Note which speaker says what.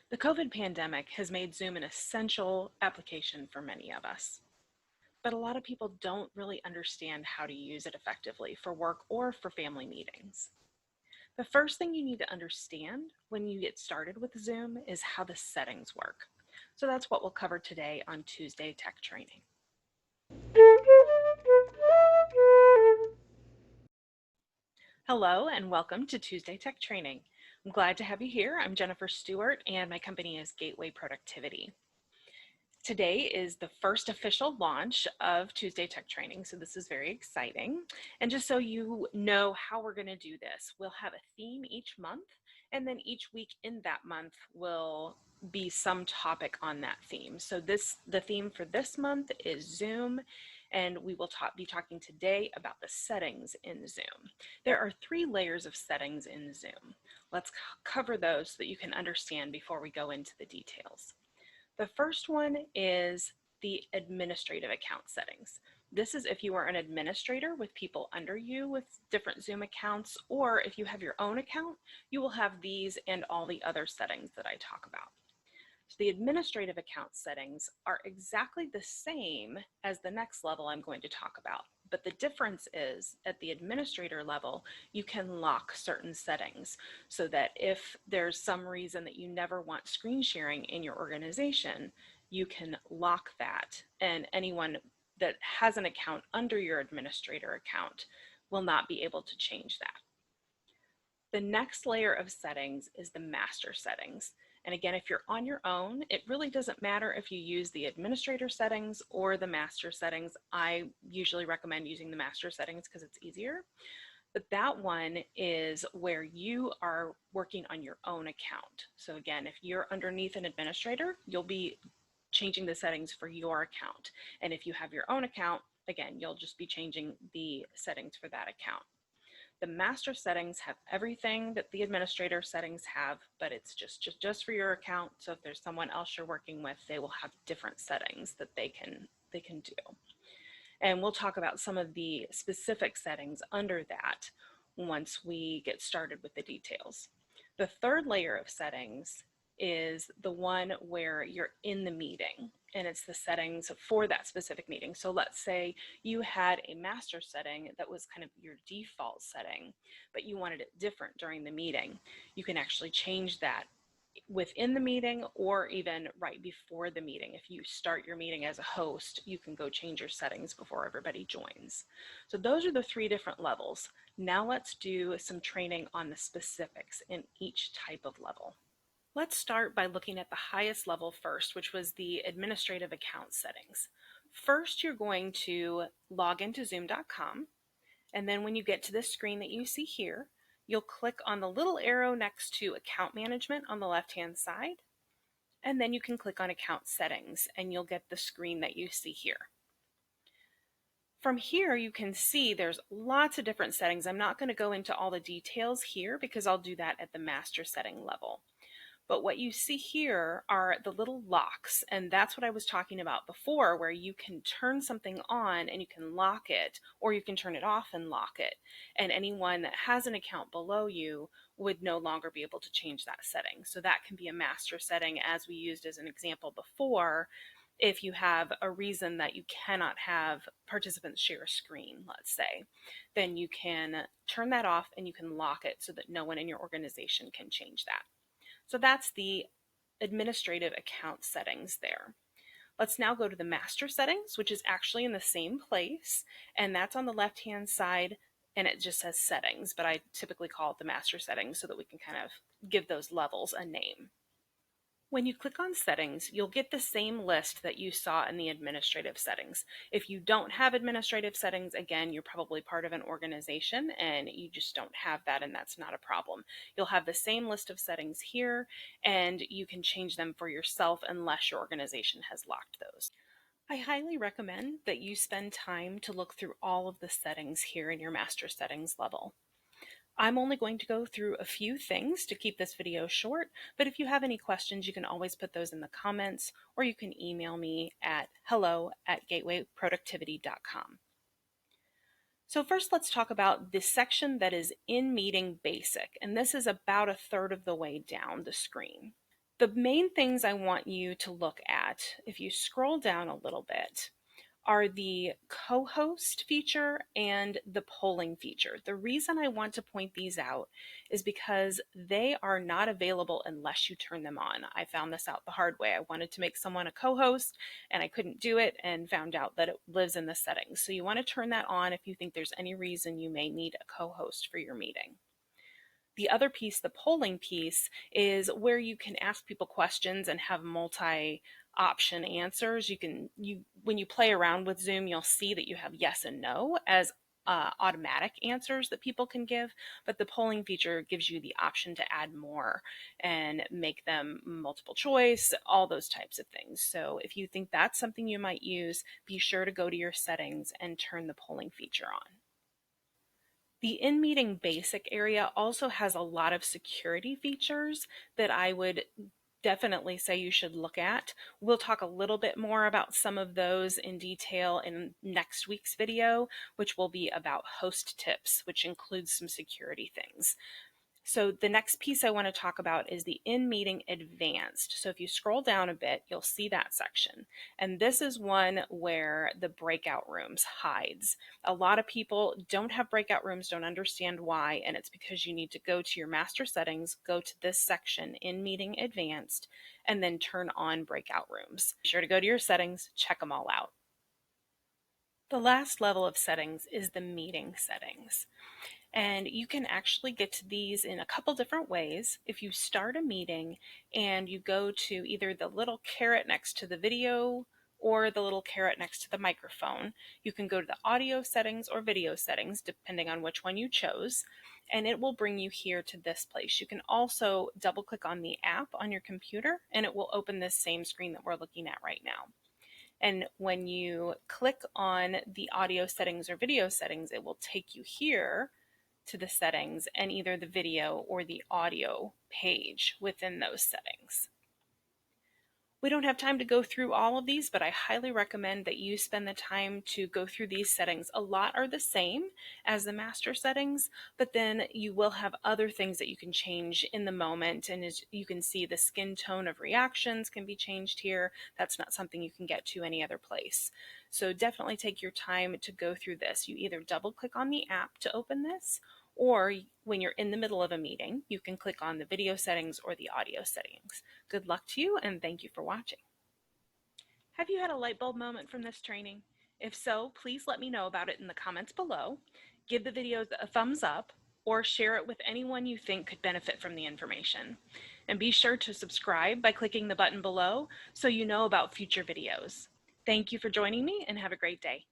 Speaker 1: The COVID pandemic has made Zoom an essential application for many of us, but a lot of people don't really understand how to use it effectively for work or for family meetings. The first thing you need to understand when you get started with Zoom is how the settings work. So that's what we'll cover today on Tuesday Tech Training. Hello and welcome to Tuesday Tech Training. I'm glad to have you here. I'm Jennifer Stewart and my company is Gateway Productivity. Today is the first official launch of Tuesday Tech Training, so this is very exciting. And just so you know how we're going to do this, we'll have a theme each month, and then each week in that month will be some topic on that theme. So the theme for this month is Zoom, and we will be talking today about the settings in Zoom. There are 3 layers of settings in Zoom. Let's cover those so that you can understand before we go into the details. The first one is the administrative account settings. This is if you are an administrator with people under you with different Zoom accounts, or if you have your own account, you will have these and all the other settings that I talk about. So the administrative account settings are exactly the same as the next level I'm going to talk about. But the difference is at the administrator level, you can lock certain settings so that if there's some reason that you never want screen sharing in your organization, you can lock that, and anyone that has an account under your administrator account will not be able to change that. The next layer of settings is the master settings. And again, if you're on your own, it really doesn't matter if you use the administrator settings or the master settings. I usually recommend using the master settings because it's easier. But that one is where you are working on your own account. So again, if you're underneath an administrator, you'll be changing the settings for your account. And if you have your own account, again, you'll just be changing the settings for that account. The master settings have everything that the administrator settings have, but it's just for your account. So if there's someone else you're working with, they will have different settings that they can do. And we'll talk about some of the specific settings under that once we get started with the details. The third layer of settings is the one where you're in the meeting, and it's the settings for that specific meeting. So let's say you had a master setting that was kind of your default setting, but you wanted it different during the meeting. You can actually change that within the meeting or even right before the meeting. If you start your meeting as a host, you can go change your settings before everybody joins. So those are the 3 different levels. Now let's do some training on the specifics in each type of level. Let's start by looking at the highest level first, which was the administrative account settings. First, you're going to log into zoom.com, and then when you get to this screen that you see here, you'll click on the little arrow next to account management on the left-hand side, and then you can click on account settings and you'll get the screen that you see here. From here, you can see there's lots of different settings. I'm not going to go into all the details here because I'll do that at the master setting level. But what you see here are the little locks, and that's what I was talking about before, where you can turn something on and you can lock it, or you can turn it off and lock it. And anyone that has an account below you would no longer be able to change that setting. So that can be a master setting, as we used as an example before. If you have a reason that you cannot have participants share a screen, let's say, then you can turn that off and you can lock it so that no one in your organization can change that. So that's the administrative account settings there. Let's now go to the master settings, which is actually in the same place, and that's on the left-hand side, and it just says settings, but I typically call it the master settings so that we can kind of give those levels a name. When you click on settings, you'll get the same list that you saw in the administrative settings. If you don't have administrative settings, again, you're probably part of an organization and you just don't have that, and that's not a problem. You'll have the same list of settings here, and you can change them for yourself unless your organization has locked those. I highly recommend that you spend time to look through all of the settings here in your master settings level. I'm only going to go through a few things to keep this video short, but if you have any questions, you can always put those in the comments, or you can email me at hello@gatewayproductivity.com. So first, let's talk about this section that is in meeting basic, and this is about a third of the way down the screen. The main things I want you to look at, if you scroll down a little bit, are the co-host feature and the polling feature. The reason I want to point these out is because they are not available unless you turn them on. I found this out the hard way. I wanted to make someone a co-host and I couldn't do it and found out that it lives in the settings. So you want to turn that on if you think there's any reason you may need a co-host for your meeting. The other piece, the polling piece, is where you can ask people questions and have multi option answers. When you play around with Zoom, you'll see that you have yes and no as automatic answers that people can give, but the polling feature gives you the option to add more and make them multiple choice, all those types of things. So if you think that's something you might use, be sure to go to your settings and turn the polling feature on. The in-meeting basic area also has a lot of security features that I would definitely say you should look at. We'll talk a little bit more about some of those in detail in next week's video, which will be about host tips, which includes some security things. So the next piece I want to talk about is the in-meeting advanced. So if you scroll down a bit, you'll see that section. And this is one where the breakout rooms hides. A lot of people don't have breakout rooms, don't understand why, and it's because you need to go to your master settings, go to this section, in-meeting advanced, and then turn on breakout rooms. Be sure to go to your settings, check them all out. The last level of settings is the meeting settings. And you can actually get to these in a couple different ways. If you start a meeting and you go to either the little caret next to the video or the little caret next to the microphone, you can go to the audio settings or video settings, depending on which one you chose, and it will bring you here to this place. You can also double click on the app on your computer and it will open this same screen that we're looking at right now. And when you click on the audio settings or video settings, it will take you here to the settings and either the video or the audio page within those settings. We don't have time to go through all of these, but I highly recommend that you spend the time to go through these settings. A lot are the same as the master settings, but then you will have other things that you can change in the moment. And as you can see, the skin tone of reactions can be changed here. That's not something you can get to any other place. So definitely take your time to go through this. You either double click on the app to open this, or when you're in the middle of a meeting, you can click on the video settings or the audio settings. Good luck to you, and thank you for watching. Have you had a light bulb moment from this training? If so, please let me know about it in the comments below. Give the videos a thumbs up or share it with anyone you think could benefit from the information. And be sure to subscribe by clicking the button below so you know about future videos. Thank you for joining me and have a great day.